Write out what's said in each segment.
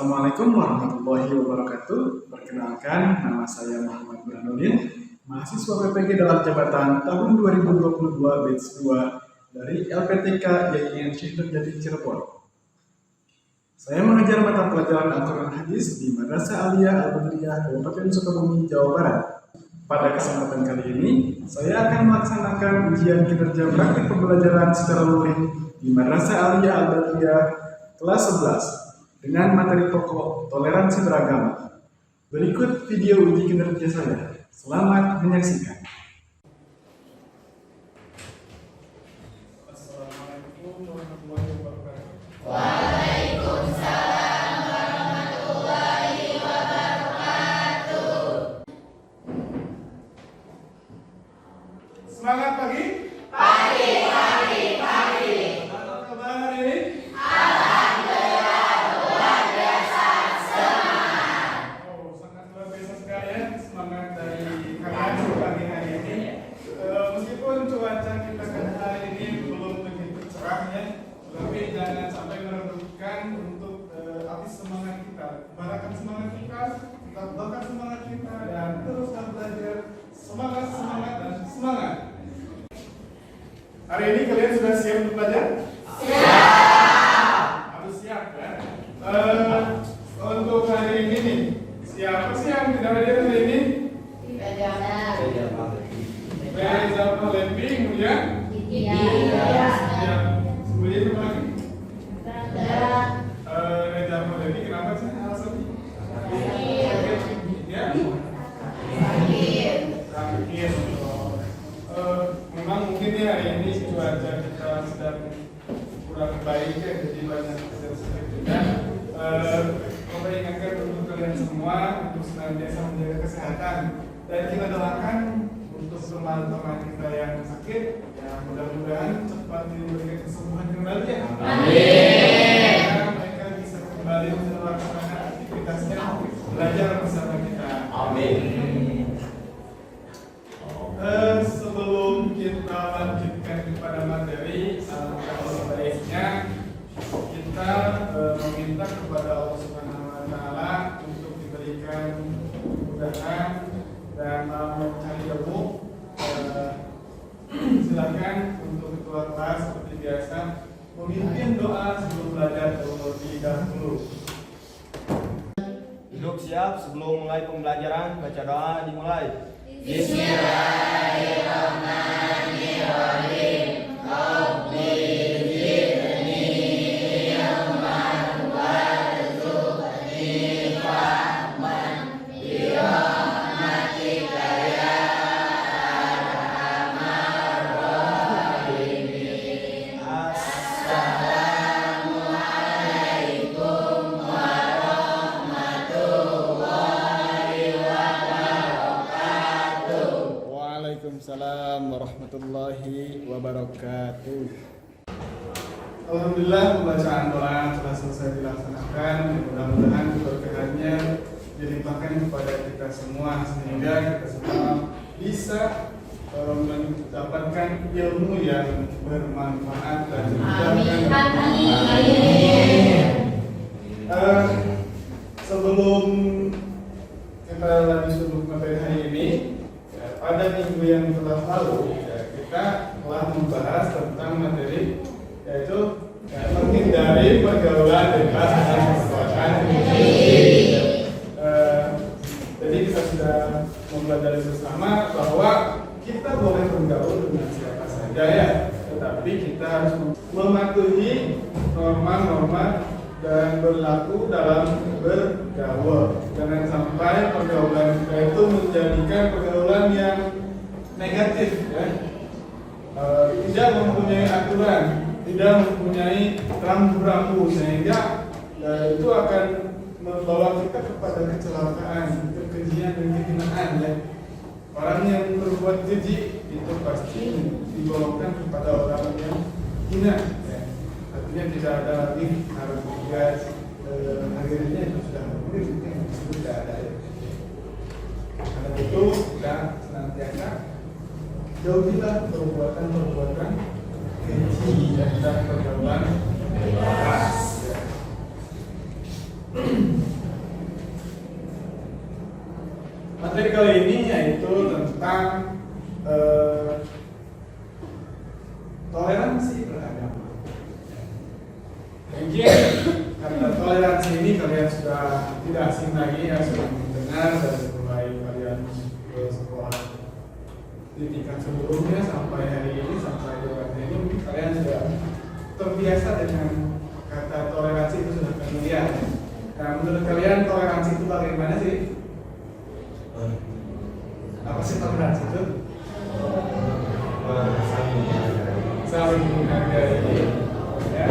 Assalamualaikum warahmatullahi wabarakatuh. Perkenalkan, nama saya Muhammad Burhanuddin, mahasiswa PPG dalam jabatan tahun 2022 batch 2 dari LPTK YIN Syekh Nurjati Cirebon. Saya mengajar mata pelajaran Al-Quran Hadis di Madrasah Aliyah Al-Badriyah Kabupaten Sukabumi, Jawa Barat. Pada kesempatan kali ini, saya akan melaksanakan ujian kinerja praktik pembelajaran secara luring di Madrasah Aliyah Al-Badriyah kelas 11 dengan materi pokok toleransi beragama. Berikut video uji kinerja saya. Selamat menyaksikan. Assalamualaikum warahmatullahi wabarakatuh. Waalaikumsalam warahmatullahi wabarakatuh. Semangat pagi. Pagi. Apa kabar hari ini? Alhamdulillah luar biasa semangat. Oh, sangat luar biasa sekali ya semangat dari kalian pagi hari ini. Meskipun cuaca kita hari ini belum begitu cerah ya, tapi jangan sampai meredupkan untuk api semangat kita, barakan semangat kita, bakar semangat kita, dan teruslah belajar semangat dan semangat. Hari ini kalian sudah siap untuk belajar? Harus siap ya. Untuk hari ini nih, siapa sih yang tidak hadir hari ini? Reza Palepi, kemudian kemudian apa lagi? Reza Palepi, kenapa sih alasannya? Ya? Sakit. Memang mungkin ya hari ini cuaca kita sedang kurang baik ya, jadi banyak sakit juga. Coba ingatkan untuk kalian semua untuk senantiasa menjaga kesehatan, dan kita doakan untuk teman-teman kita yang sakit, ya mudah-mudahan cepat diberikan kesembuhan kembali ya. Amin. Mereka bisa kembali melaksanakan aktivitasnya, belajar bersama kita. Amin. Sebelum kita lanjutkan kepada materi, kalau sebaiknya kita meminta kepada Allah Subhanahu Wa Taala untuk diberikan kemudahan dan mencari ilmu. Silakan untuk ketua kelas seperti biasa memimpin doa sebelum belajar terlebih dahulu. Duduk siap sebelum mulai pembelajaran, baca doa dimulai. Bismillahirrahmanirrahim. Rabbi zidni ilman warzuqni fahman bi rahmatika ya arhamar rahimin. Assalamualaikum warahmatullahi wabarakatuh. Waalaikumsalam warahmatullahi wabarakatuh. Alhamdulillah, pembacaan doa telah selesai dilaksanakan. Mudah-mudahan keberkahannya dilimpahkan kepada kita semua sehingga kita semua bisa mendapatkan ilmu yang bermanfaat dan sebelum kita lanjut untuk materi hari ini, pada minggu yang telah lalu kita telah membahas tentang materi yaitu menghindari pergaulan bebas dan perbuatan tinggi. Jadi kita sudah mempelajari bersama bahwa kita boleh bergaul dengan siapa saja ya, tetapi kita harus mematuhi norma-norma dan berlaku dalam bergaul. Jangan sampai pergaulan kita itu menjadikan pergaulan yang negatif ya. Tidak mempunyai aturan, tidak mempunyai rambu-rambu, sehingga itu akan membawa kita kepada kecelakaan, kekejian dan kehinaan ya. Orang yang berbuat keji itu pasti digolongkan kepada orang yang hina ya. Artinya tidak ada lagi harus dilihat akhirnya itu sudah ada ya. Karena itu kita senantiasa jauhilah perbuatan keji dan pergaulan bebas ya. Materi kali ini yaitu tentang toleransi beragama. Mungkin kata toleransi ini kalian sudah tidak asing lagi ya, sudah mendengar dari mulai kalian ke sekolah di tingkat sebelumnya sampai hari ini, sampai debat ini, mungkin kalian sudah terbiasa dengan kata toleransi itu sudah familiar. Nah, menurut kalian toleransi itu bagaimana sih? Apa sih toleransi itu? Saling menghargai. Ya.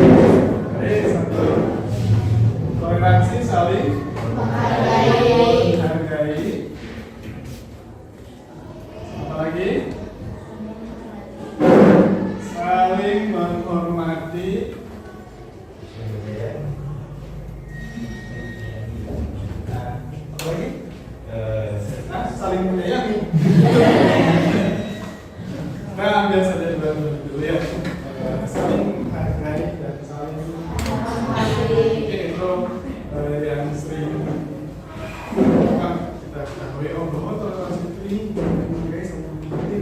Jadi satu, toleransi saling menghargai. Apa lagi? Saling menghormati. Apa lagi? Saling menyayangi. Nah, biasa dari dulu ya. Saling menghargai dan saling mungkin itu yang sering kita ketahui bahwa toleransi itu menghargai sama menghargai.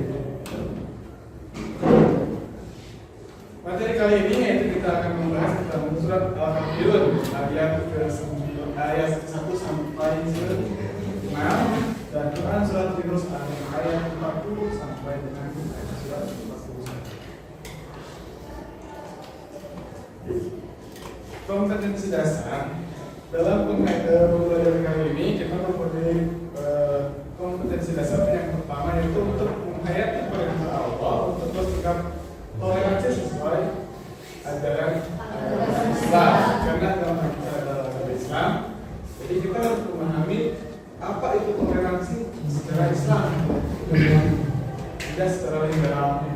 Materi kali ini yaitu kita akan membahas tentang surat Al-Kafirun ayat ayat 1 sampai 6 dan Quran surat Yunus ayat 40 sampai dengan surat 41. Kompetensi dasar dalam pembelajaran kali ini kita mempunyai kompetensi dasar yang pertama yaitu untuk menghayati perintah Allah untuk bersikap toleransi sesuai ajaran Islam, karena dalam agama Islam jadi kita harus memahami apa itu toleransi secara Islam, tidak secara liberal.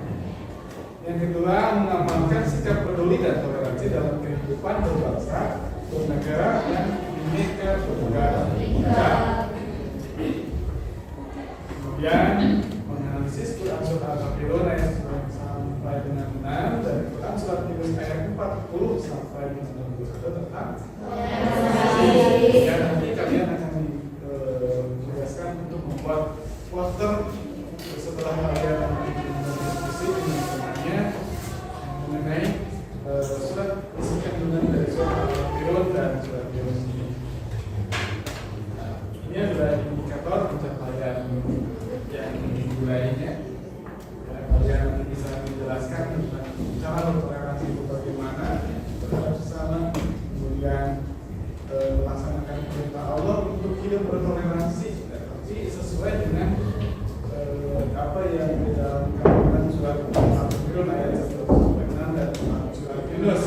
Yang kedua, mengamalkan sikap peduli dan toleransi dalam kehidupan berbangsa, bernegara, dan bineka tunggal ika. Kemudian, menganalisis Quran surat Al-Kafirun ayat 1 sampai dengan 6 dan Quran surat Yunus ayat 40 sampai dengan 61 tentang toleransi. Ya, nanti kalian akan ditugaskan untuk membuat poster setelah kalian berdiskusi dengan temannya mengenai surat isi kandungan dari surat Al-Kafirun dan surat Yunus ini. Ini adalah indikator pencapaian yang dimulainya. Kalian bisa menjelaskan tentang cara bertoleransi itu bagaimana terhadap sesama, kemudian melaksanakan perintah Allah untuk hidup bertoleransi, tapi sesuai dengan apa yang di dalam kandungan surat Al-Kafirun ayat 1 dan surat Yunus.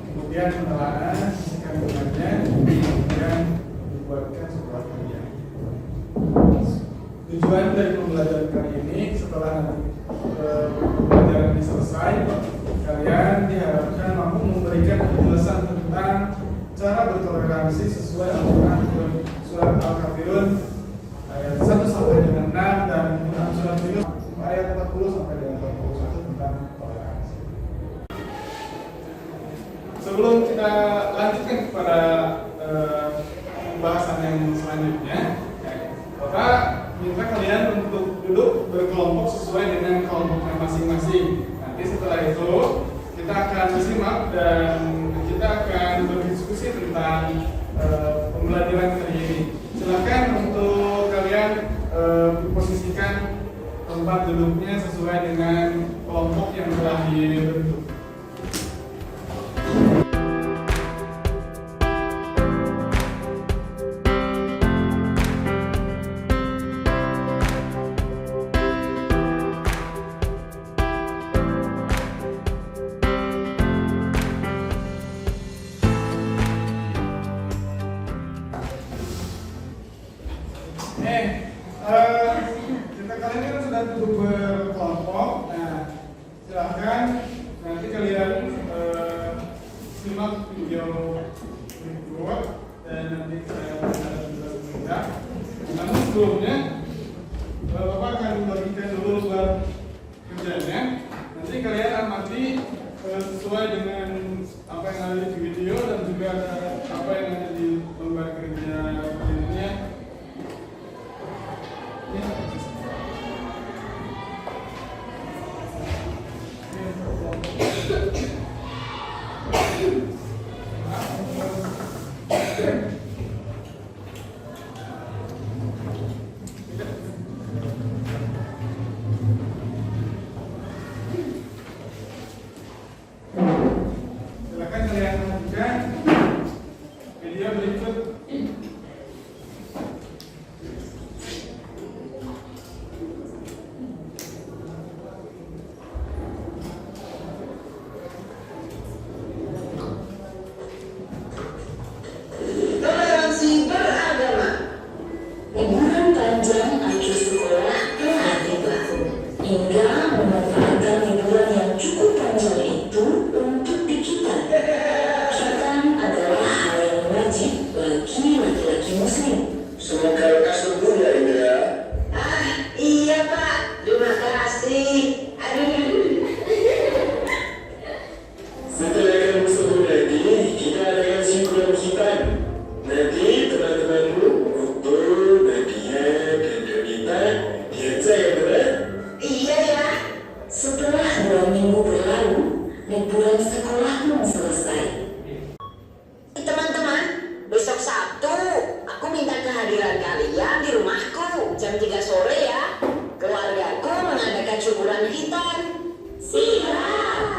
Kemudian menelaah kandungannya, kemudian dibuatkan sebuah karya. Tujuan dari pembelajaran kali ini setelah pembelajaran ini selesai, kalian diharapkan mampu memberikan penjelasan tentang cara bertoleransi sesuai Al-Quran surat Al-Kafirun ayat 1 sampai dengan 6 dan surat Yunus ayat 40 sampai dengan 41 tentang toleransi. Sebelum kita lanjutkan kepada pembahasan yang selanjutnya, Bapak minta kalian untuk duduk berkelompok sesuai dengan kelompoknya masing-masing. Nanti setelah itu kita akan simak dan kita akan berdiskusi tentang pembelajaran kali ini. Silakan untuk kalian posisikan tempat duduknya sesuai dengan kelompok yang telah dibentuk. Kita kalian kan sudah duduk berkelompok. Nah, silahkan nanti kalian simak video berikut dan nanti saya akan juga. Namun sebelumnya, Bapak akan membagikan dulu buat kerjanya. Nanti kalian amati sesuai dengan apa yang ada di video dan juga apa yang ada di lembar kerja ini. hingga memanfaatkan liburan yang cukup panjang itu untuk dikitan. Khitan adalah hal yang wajib bagi laki-laki muslim. Semoga lekas sembuh ya Indra. Iya Pak, terima kasih. Setelah kamu sembuh nanti, kita adakan sinkron khitan. Nanti teman-temanmu, Bobo, Nadia, dan Donita diajak ya berat? Iya ya. Setelah 2 minggu berlalu, liburan sekolah pun selesai. Teman-teman, besok Sabtu aku minta kehadiran kalian di rumahku jam 3 sore ya. Keluargaku mengadakan syukuran khitan. Siap.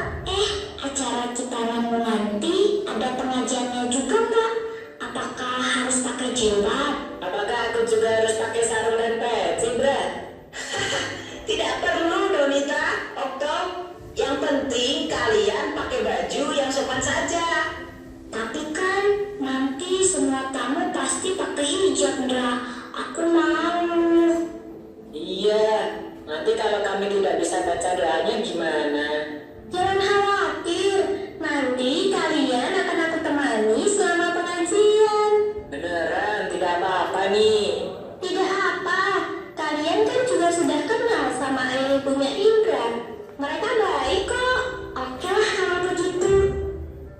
Acara khitanan nanti ada pengajiannya juga nggak? Apakah harus pakai jilbab? Apakah aku juga harus pakai sarung dan peci, Bra? Tidak perlu, Donita, Okto. Yang penting kalian pakai baju yang sopan saja. Tapi kan nanti semua tamu pasti pakai hijab, Ndra. Aku malu. Iya, nanti kalau kami tidak bisa baca doanya gimana? Jangan khawatir, nanti kalian akan aku temani selama pengajian. Beneran, tidak apa-apa nih. Tidak apa, kalian kan juga sudah kenal sama ayah ibunya Indra. Mereka baik kok. Oke lah kalau begitu.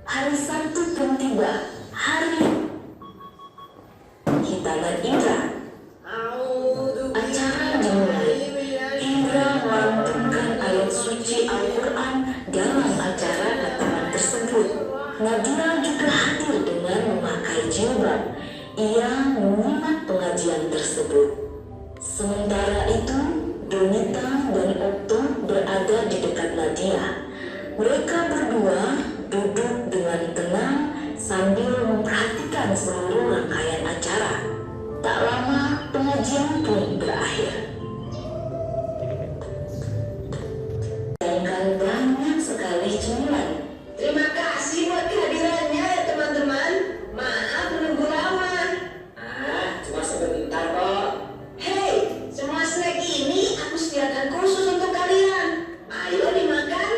Hari Sabtu pun tiba, hari khitanan Indra. Acara dimulai. Indra melantunkan ayat suci Al-Quran dalam acara khitanan tersebut. Nadia juga hadir dengan memakai jilbab. Ia menyimak pengajian tersebut. Sementara itu, Donita dan Okto berada di dekat Nadia. Mereka berdua duduk dengan tenang sambil memperhatikan seluruh rangkaian acara. Tak lama, pengajian pun berakhir. Dan banyak sekali cemilan. Terima kasih buat kehadirannya ya teman-teman. Maaf menunggu lama. Cuma sebentar kok. Hei, semua snack ini aku sediakan khusus untuk kalian. Ayo dimakan.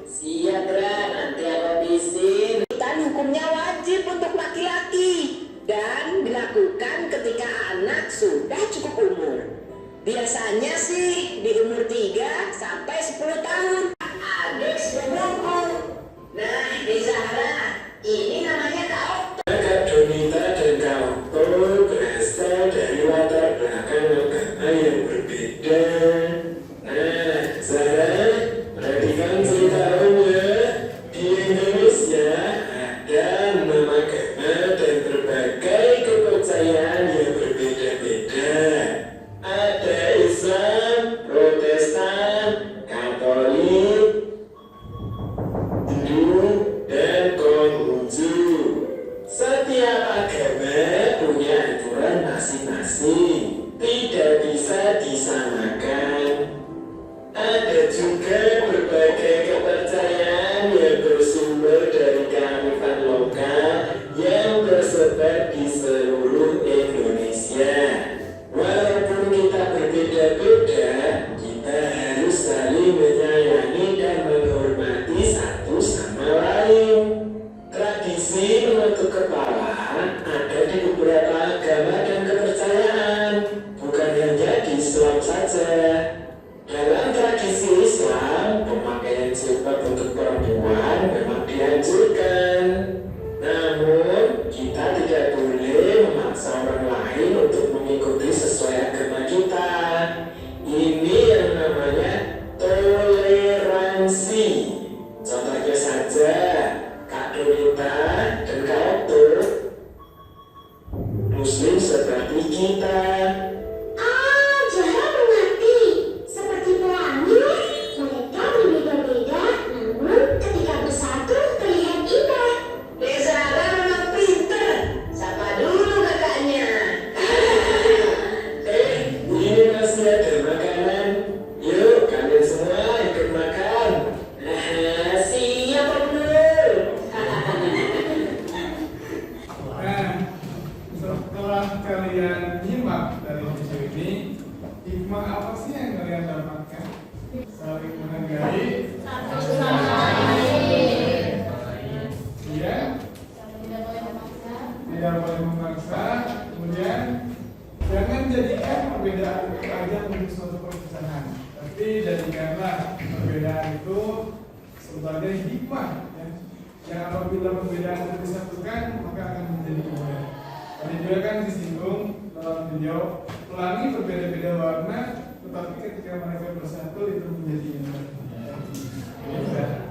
Siap, Bra. Nanti aku habisin. Khitan hukumnya wajib untuk laki-laki dan dilakukan ketika anak sudah cukup umur. Biasanya sih di umur 3 sampai 10 tahun. Adik sepupuku. Nah, di Zahra, ini namanya Kak Okto. Kak Donita dan Kak Okto berasal dari latar belakang agama yang berbeda. Nah, Zahra, perhatikan ceritaannya. Di Indonesia ada 6 agama dan berbagai kepercayaan yang berbeda-beda. Ada Islam, Protestan, Katolik, Hindu, dan Konghucu. Setiap agama punya aturan masing-masing, tidak bisa disamakan. Ada juga berbagai kepercayaan yang bersumber dari kearifan lokal yang tersebar di seluruh Indonesia. Walaupun kita berbeda-beda, kita harus saling menyayangi dan menghormati satu sama lain. Tradisi menutup kepala ada di beberapa agama dan kepercayaan, bukan hanya di Islam saja. Dalam tradisi Islam, perpecahan. Tapi jadikanlah perbedaan itu sebagai hikmah, ya. Yang apabila perbedaan itu disatukan maka akan menjadi indah. Tadi juga kan disinggung dalam video, pelangi berbeda-beda warna, tetapi ketika mereka bersatu itu menjadi indah. Ya.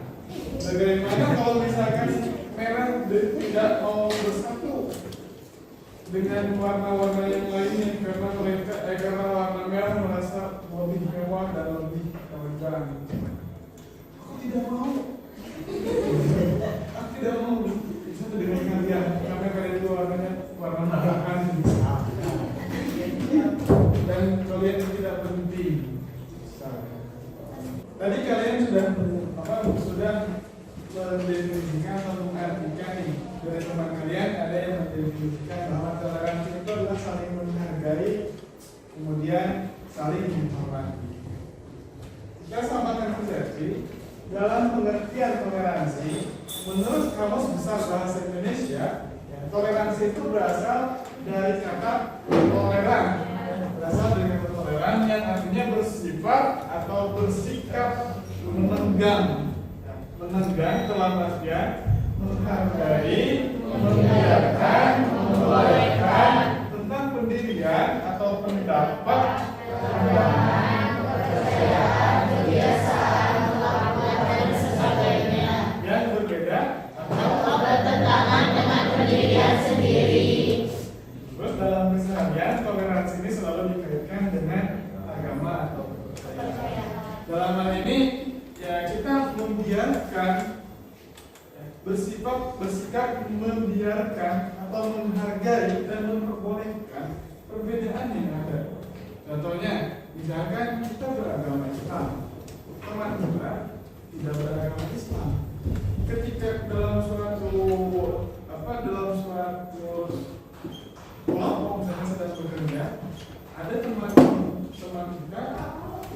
Bagaimana kalau misalkan merah tidak mau bersatu dengan warna-warna yang lainnya karena karena warna merah merasa lebih mewah dan lebih elegan. Aku tidak mau. Aku tidak mau. Bisa dengan kalian karena kalian itu warnanya warna merah dan kalian tidak penting. Tadi kalian sudah mendefinisikan atau mengartikan nih dari teman kalian ada yang mendefinisikan bahwa toleransi itu adalah saling menghargai, kemudian saling menghormati. Kita samakan persepsi dalam pengertian toleransi menurut Kamus Besar Bahasa Indonesia. Ya, toleransi itu berasal dari kata toleran, berasal dari kata toleran yang artinya bersifat atau bersikap menenggang dalam artian menghargai, membiarkan, membolehkan tentang pendirian atau pendapat, kepercayaan, kebiasaan, kelakuan dan sebagainya yang berbeda atau bertentangan dengan pendirian sendiri. Terus dalam keseharian toleransi ini selalu dikaitkan dengan agama atau kepercayaan. Dalam hal ini ya kita membiarkan, bersikap membiarkan atau menghargai dan memperbolehkan perbedaan yang ada. Contohnya, misalkan kita beragama Islam, teman kita tidak beragama Islam. Ketika dalam suatu kelompok misalnya sedang bekerja, ada teman kita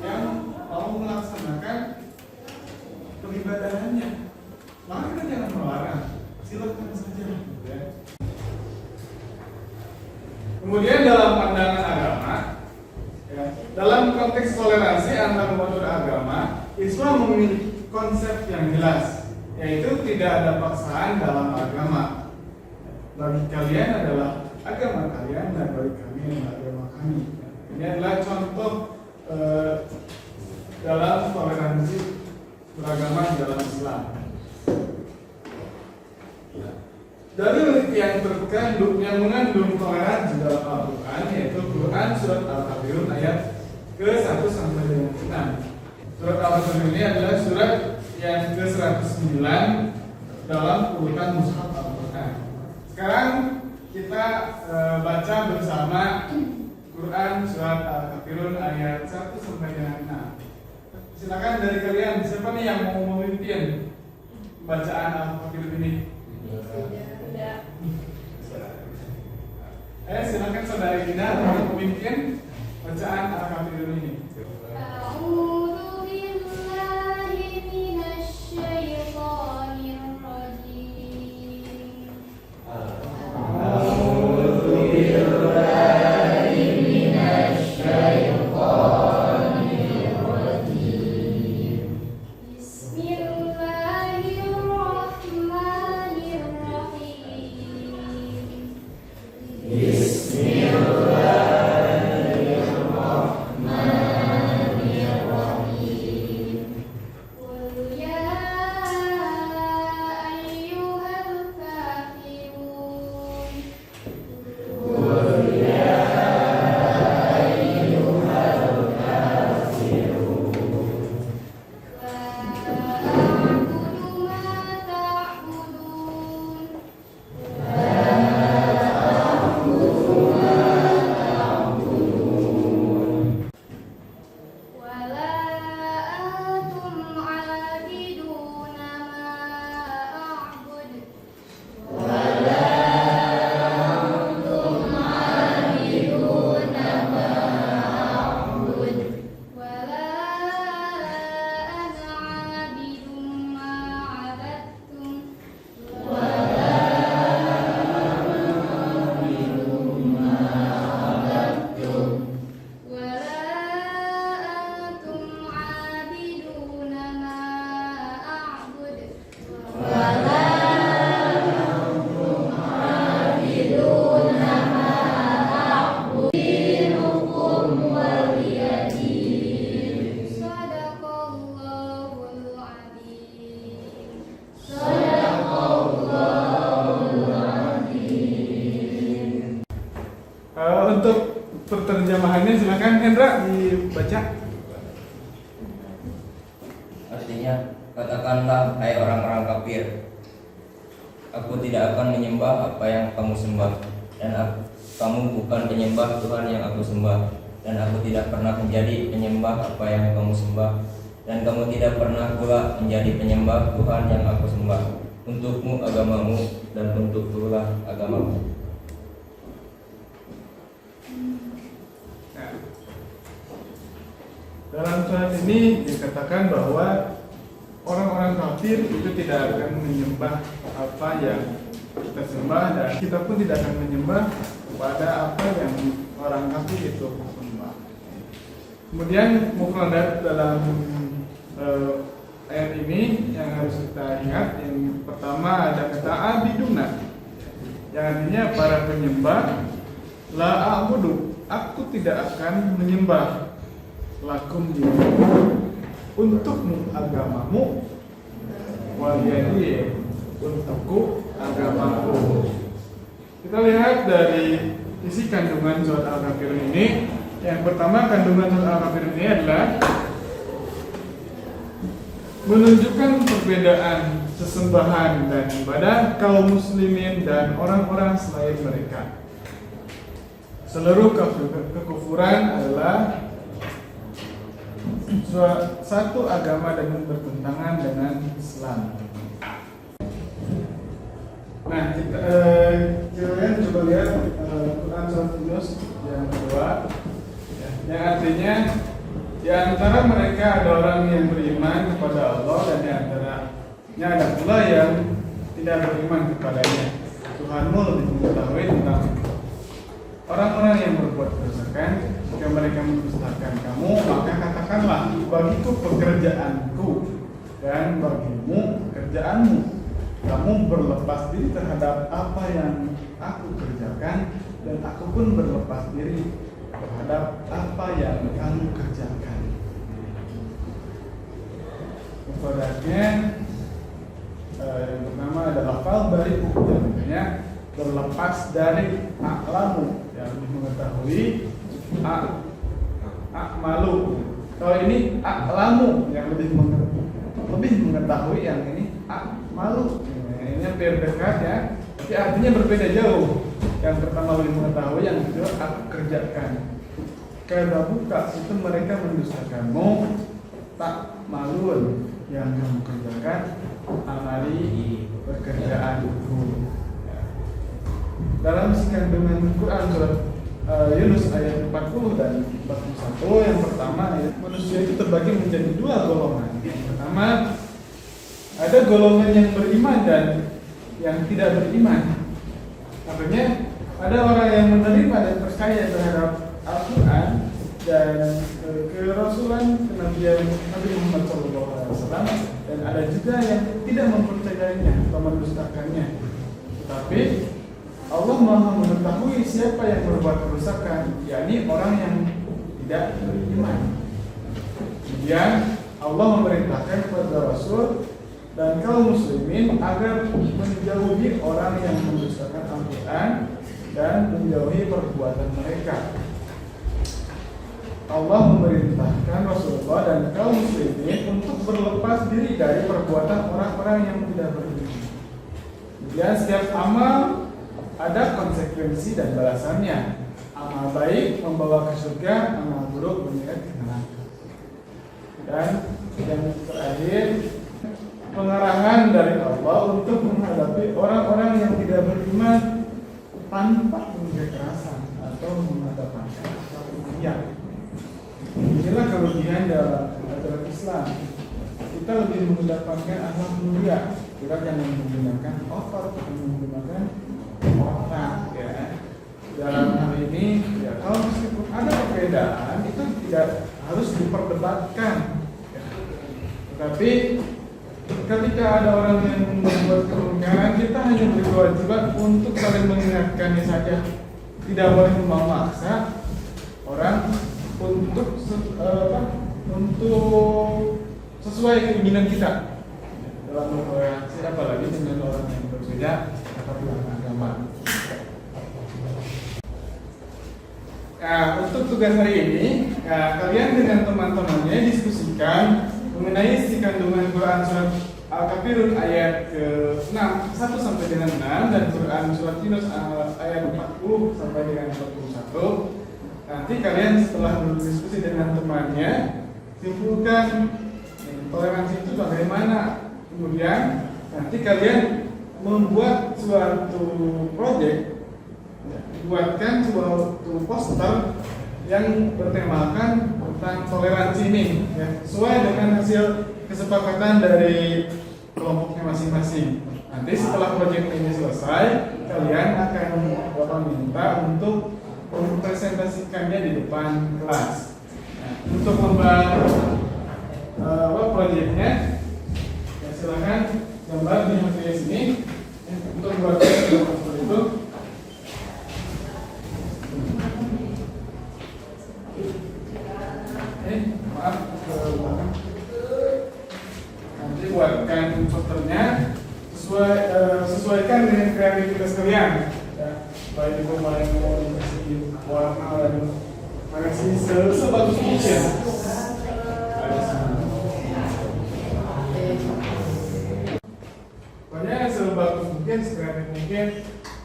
yang mau melaksanakan peribadahannya, maka kita jangan melarang, silakan saja. Ya. Kemudian dalam pandangan agama, ya, dalam konteks toleransi antar umat beragama, Islam memiliki konsep yang jelas, yaitu tidak ada paksaan dalam agama. Bagi kalian adalah agama kalian dan bagi kami adalah agama kami. Ini adalah contoh dalam toleransi beragama di dalam Islam. Dalil yang terkandung yang mengandung toleransi dalam Al-Quran yaitu Quran surat Al-Kafirun ayat ke-1 sampai dengan 6. Surat Al-Kafirun ini adalah surat yang ke-109 dalam urutan mushaf Al-Quran. Sekarang kita baca bersama Quran surat Al-Kafirun ayat 1 sampai dengan 6. Silakan dari kalian, siapa nih yang mau memimpin bacaan Al-Kafirun ini? Silakan saudara Gina untuk memimpin bacaan Al-Kafirun ini. A'udzu billahi minasyaitonir rajim. A'udzu billahi minasyaitonir rajim. Bismillahirrahmanirrahim. terjemahannya silakan Hendra dibaca. Artinya, katakanlah hai orang-orang kafir, aku tidak akan menyembah apa yang kamu sembah, dan kamu bukan penyembah Tuhan yang aku sembah, dan aku tidak pernah menjadi penyembah apa yang kamu sembah, dan kamu tidak pernah pula menjadi penyembah Tuhan yang aku sembah. Untukmu agamamu, dan untukku lah agamamu. Dalam surat ini dikatakan bahwa orang-orang kafir itu tidak akan menyembah apa yang kita sembah, dan kita pun tidak akan menyembah kepada apa yang orang kafir itu sembah. Kemudian mufradat dalam ayat ini yang harus kita ingat, yang pertama ada kata abiduna, yang artinya para penyembah. La a'budu, aku tidak akan menyembah. Lakum dinukum, untukmu agamamu. Waliyadi, untukku agamaku. Kita lihat dari isi kandungan surat Al-Kafir ini. Yang pertama, kandungan surat Al-Kafir ini adalah menunjukkan perbedaan sesembahan dan ibadah kaum muslimin dan orang-orang selain mereka. Seluruh kekufuran adalah satu agama dan bertentangan dengan Islam. Nah, kalian coba lihat Quran surat Yunus yang kedua, yang artinya di antara mereka ada orang yang beriman kepada Allah, dan di antaranya ada pula yang tidak beriman kepadanya. Tuhanmu lebih mengetahui tentang orang-orang yang berbuat kerusakan. Jika mereka mendustakan kamu, maka katakanlah, bagiku pekerjaanku dan bagimu pekerjaanmu. Kamu berlepas diri terhadap apa yang aku kerjakan, dan aku pun berlepas diri terhadap apa yang kamu kerjakan. Mufradatnya yang pertama adalah fal bari'u, yang artinya berlepas dari a'lamu, yang lebih mengetahui, a'malu. Kalau ini a'lamu, yang lebih mengetahui, yang ini a'malu. Ini hampir dekat ya, tapi artinya berbeda jauh. Yang pertama lebih mengetahui, yang kedua aku kerjakan. Karena buka itu mereka mendustakanmu, tak malun, yang kamu kerjakan, amali pekerjaanku. Dalam kandungan Quran surat Yunus ayat 40 dan 41, yang pertama, manusia itu terbagi menjadi dua golongan. Yang pertama, ada golongan yang beriman dan yang tidak beriman. Artinya ada orang yang menerima dan percaya terhadap Al-Quran dan kerasulan kenabian Nabi Muhammad SAW, dan ada juga yang tidak mempercayainya atau mendustakannya. Tetapi Allah Maha mengetahui siapa yang berbuat kerusakan, yakni orang yang tidak beriman. Kemudian Allah memerintahkan kepada Rasul dan kaum muslimin agar menjauhi orang yang mendustakan Al-Quran dan menjauhi perbuatan mereka. Allah memerintahkan Rasulullah dan kaum muslimin untuk berlepas diri dari perbuatan orang-orang yang tidak beriman. Kemudian setiap amal ada konsekuensi dan balasannya. Amal baik membawa ke surga, amal buruk menyeret ke neraka. Dan yang terakhir, pengarahan dari Allah untuk menghadapi orang-orang yang tidak beriman tanpa kekerasan atau mengedepankan akhlak mulia. Inilah kelebihan dalam ajaran Islam. Kita lebih mengedepankan akhlak mulia. Kita jangan menggunakan otot, menggunakan otak, ya. Dalam hal ini, ya, kalau meskipun ada perbedaan itu tidak harus diperdebatkan, ya. Tetapi ketika ada orang yang membuat kemungkaran, kita hanya berkewajiban untuk saling mengingatkannya saja. Tidak boleh memaksa orang untuk sesuai keinginan kita dalam berinteraksi, apalagi dengan orang yang berbeda atau agama. Nah, untuk tugas hari ini, kalian dengan teman-temannya diskusikan mengenai isi kandungan Quran surat Al-Kafirun ayat ke-6 1 sampai dengan 6 dan Quran surat Yunus ayat 40 sampai dengan 41. Nanti kalian setelah berdiskusi dengan temannya simpulkan toleransi itu bagaimana. Kemudian nanti kalian membuat suatu proyek, buatkan suatu poster yang bertemakan tentang toleransi ini, ya, sesuai dengan hasil kesepakatan dari kelompoknya masing-masing. Nanti setelah proyek ini selesai, kalian akan Bapak minta untuk mempresentasikannya di depan kelas. Nah, untuk membuat proyeknya, ya, silakan gambar di materi sini untuk membuatnya seperti itu. Maaf, nanti buatkan posternya sesuaikan dengan kreativitas kalian, ya, baik itu mau dikasih warna dan kasih sebagus mungkin. Pokoknya sebagus mungkin, sekreatif mungkin.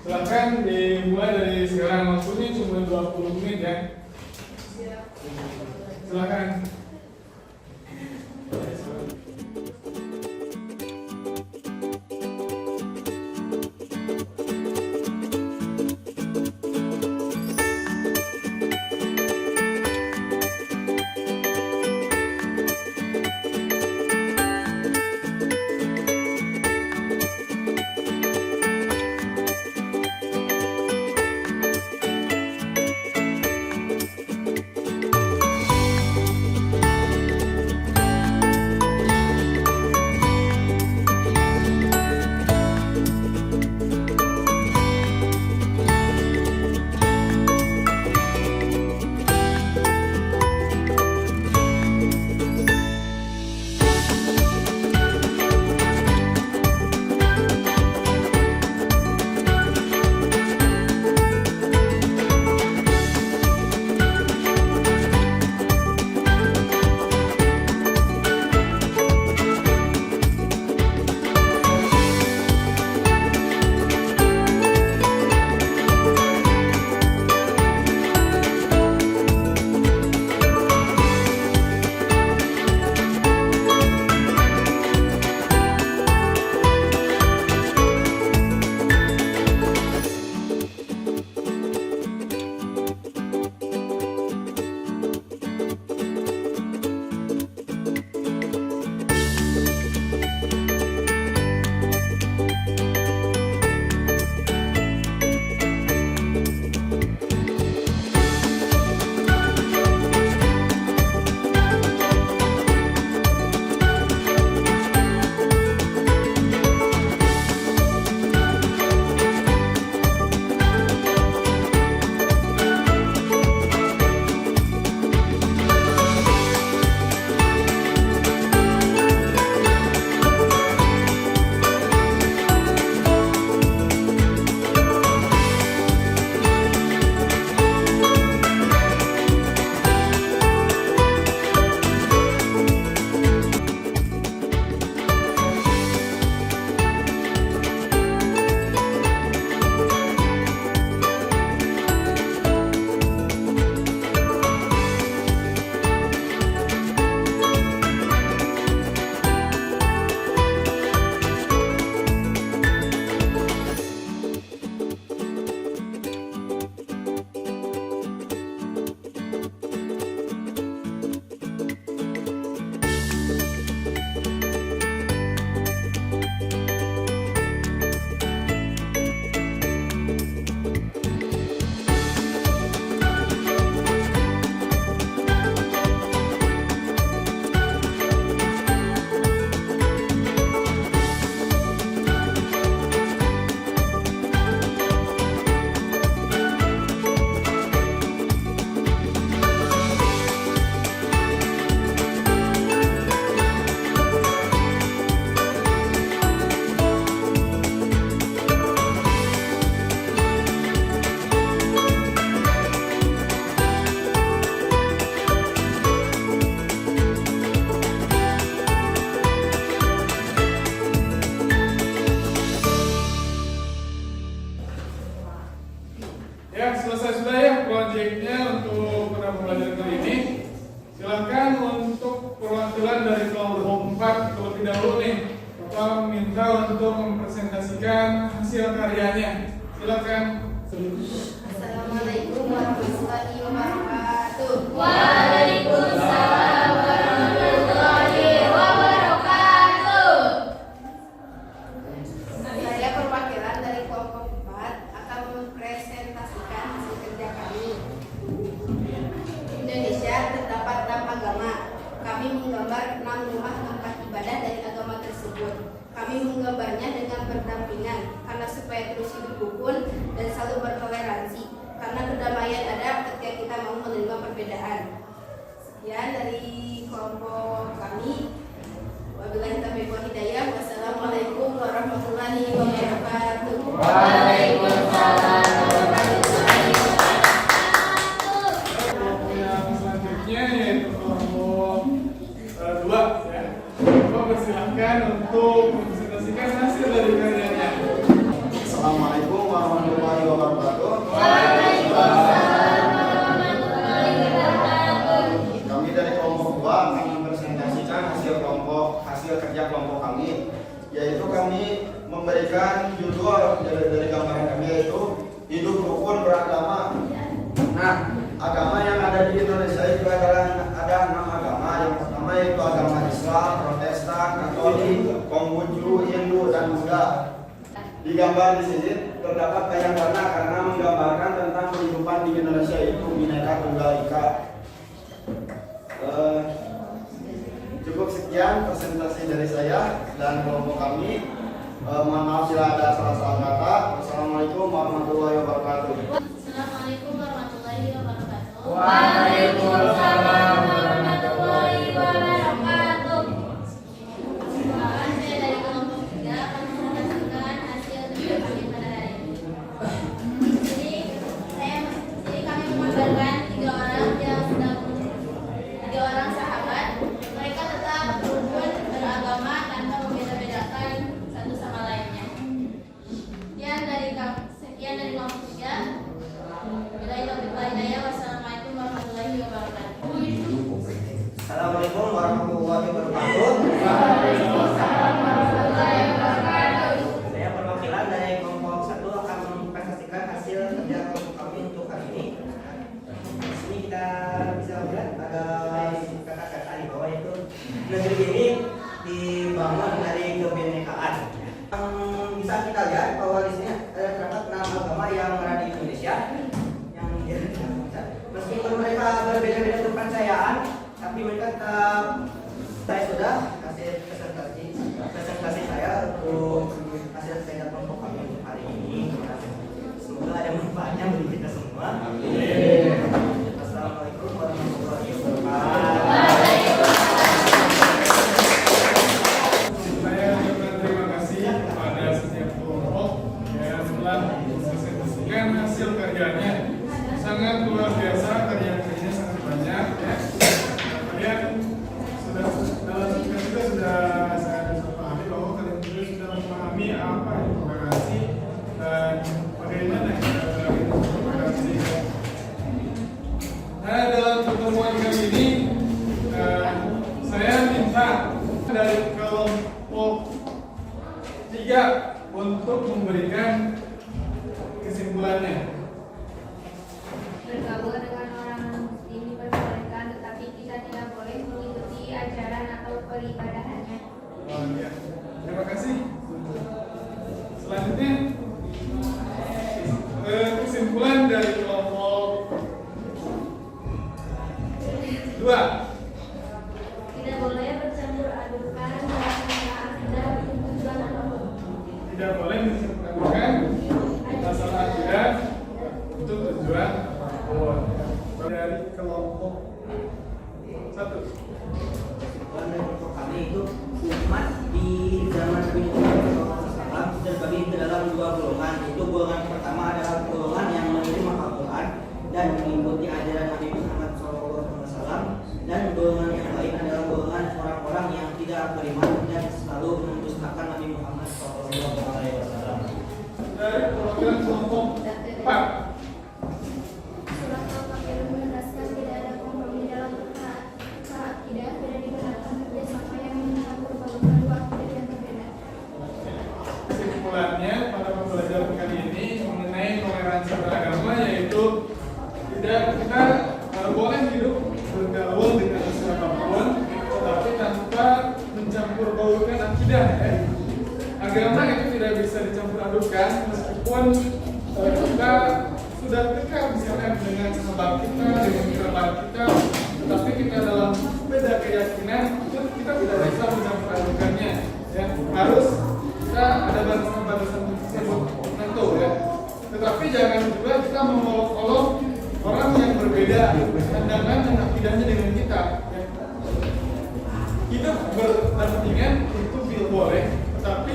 Silahkan dimulai dari sekarang, waktunya cuma 20 menit ya. Silakan. dari kelompok 4 terlebih dahulu nih. Bapak minta untuk mempresentasikan hasil karyanya. Silakan. Assalamualaikum warahmatullahi wabarakatuh. Waalaikumsalam warahmatullahi wabarakatuh. Saya perwakilan dari kelompok 4 akan mempresentasikan hasil kerja kami. Indonesia terdapat 6 agama. Kami menggambar 6 rumah tempat ibadah dari agama tersebut. Kami menggambarnya dengan berdampingan karena supaya terus hidup rukun dan selalu bertoleransi. Karena kedamaian ada ketika kita mau menerima perbedaan. Sekian dari kelompok kami. Wabillahi taufiq wal hidayah. Wassalamualaikum warahmatullahi wabarakatuh. Waalaikumsalam warahmatullahi wabarakatuh. Kelompok yang selanjutnya yaitu kelompok 2 ya. Bapak persilahkan untuk mempresentasikan hasil dari karyanya. Assalamualaikum warahmatullahi wabarakatuh. Waalaikumsalam warahmatullahi wabarakatuh. Kami dari kelompok 2 akan mempresentasikan hasil kerja kelompok kami, yaitu kami memberikan judul dari gambaran kami yaitu hidup rukun beragama. Nah, agama yang ada di Indonesia itu adalah ada 6 agama. Yang pertama yaitu agama Islam, Protestan, Katolik, Konghucu, Hindu, dan Buddha. Di gambar di sini terdapat banyak warna karena menggambarkan tentang kehidupan di Indonesia itu Bhinneka Tunggal Ika. Cukup sekian presentasi dari saya dan kelompok kami. Mohon maaf bila ada salah-salah kata. Wassalamualaikum warahmatullahi wabarakatuh. Assalamualaikum warahmatullahi wabarakatuh. Waalaikumsalam warahmatullahi wabarakatuh. Saya dari kelompok 3 akan mempresentasikan hasil kerja kami pada hari ini. Jadi kami menggambarkan 3 orang sahabat. Mereka tetap rukun beragama tanpa membeda-bedakan satu sama lainnya. Sekian dari kelompok 3. Bila taufiq wal hidayah. Wassalamualaikum warahmatullahi wabarakatuh. Assalamualaikum warahmatullahi wabarakatuh. Saya perwakilan dari kelompok 1 akan mempresentasikan hasil kerja kelompok kami untuk hari ini. Di sini kita bisa melihat ada kata-kata di bawah itu negeri ini dibangun dari kebinekaan. Yang bisa kita lihat bahwa di sini terdapat 6 agama yang ada di Indonesia. Meskipun mereka berbeda-beda kepercayaan, tapi mereka tetap. Saya sudah kasih presentasi saya untuk hasil kerja kelompok kami untuk hari ini. Semoga ada manfaatnya bagi kita semua. Amin. Assalamualaikum warahmatullahi wabarakatuh. Saya ucapkan terima kasih kepada setiap kelompok yang telah mempresentasikan hasil karyanya. Sangat luar biasa, karya-karyanya sangat banyak ya. Kalian sudah dalam kita sudah saya bisa pahami bahwa kalian juga sudah memahami apa itu toleransi dan bagaimana kita bertoleransi. Nah, dalam pertemuan kali ini saya minta dari kelompok 3 untuk memberikan kesimpulannya. Bergaul dengan orang muslim diperbolehkan, tetapi kita tidak boleh mengikuti ajaran atau peribadahannya. Oh, ya. Terima kasih. Selanjutnya kesimpulan dari kelompok 2. Tidak boleh bercampur adukan dalam masalah akidah untuk tujuan apapun. Tidak boleh mencampurkan masalah akidah untuk tujuan apapun. Dari kelompok 1. Dari kelompok kami itu umat di zaman Nabi Muhammad SAW terbagi ke dalam 2 golongan. Itu golongan pertama adalah golongan yang menerima Al-Quran dan mengikuti ajaran Nabi Muhammad SAW, dan golongan yang lain adalah golongan orang-orang yang tidak beriman dan selalu mendustakan Nabi Muhammad SAW. Dari perwakilan kelompok 4. Surat Al-Kafirun menegaskan tidak ada kompromi dalam akidah, tidak dibenarkan kerjasama Tidak, agama itu tidak bisa dicampur adukan meskipun kita sudah dekat misalnya dengan sahabat kita, dengan kerabat kita, tetapi kita dalam beda keyakinan itu kita tidak bisa mencampur adukannya. Ya, harus kita ada batasan-batasan tertentu ya. Tetapi jangan juga kita mengolok-olok orang yang berbeda pandangan dan akidahnya dengan kita. Ya. Hidup berdampingan itu boleh, tetapi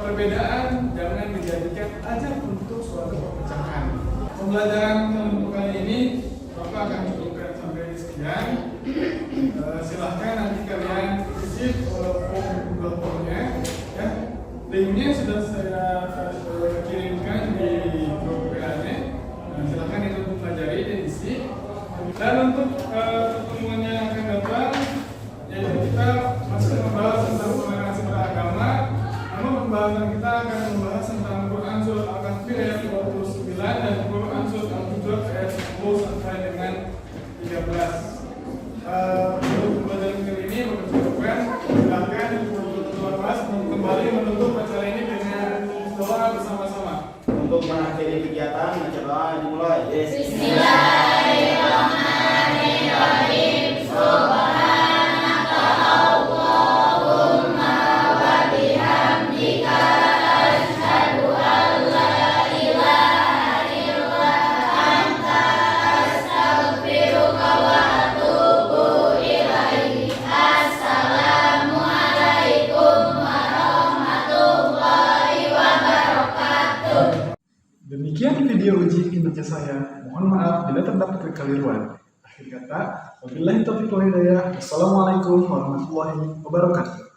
perbedaan jangan dijadikan ajang untuk suatu perpecahan. Pembelajaran kali ini Bapak akan cukupkan sampai sekian. Silahkan nanti kalian isi Google Form-nya, ya. Linknya sudah saya kirimkan di grup WA-nya. Silahkan itu pelajari dan isi. Dan untuk pertemuan yang akan datang, yaitu kita masih membahas tentang toleransi beragama. Namun pembahasan kita akan membahas tentang Quran Surat Al-Kahfi ayat 29 dan Quran Surat Al-Hujurat ayat 10 sampai dengan 13. Untuk pembelajaran kali ini berkecukupan. Silahkan Tuan Mas kembali menutup acara ini dengan doa bersama-sama. Untuk mengakhiri kegiatan, baca doa dimulai. Yes. Bismillahirrahmanirrahim. Subhanaka Allahumma wa bihamdika asyhadu an la ilaha illa anta astaghfiruka wa atubu ilaik. Assalamualaikum warahmatullahi wabarakatuh. Demikian video uji kinerja saya. Mohon maaf bila terdapat kekeliruan. Akhir kata, wabillahi taufiq wal hidayah. Wassalamualaikum warahmatullahi wabarakatuh.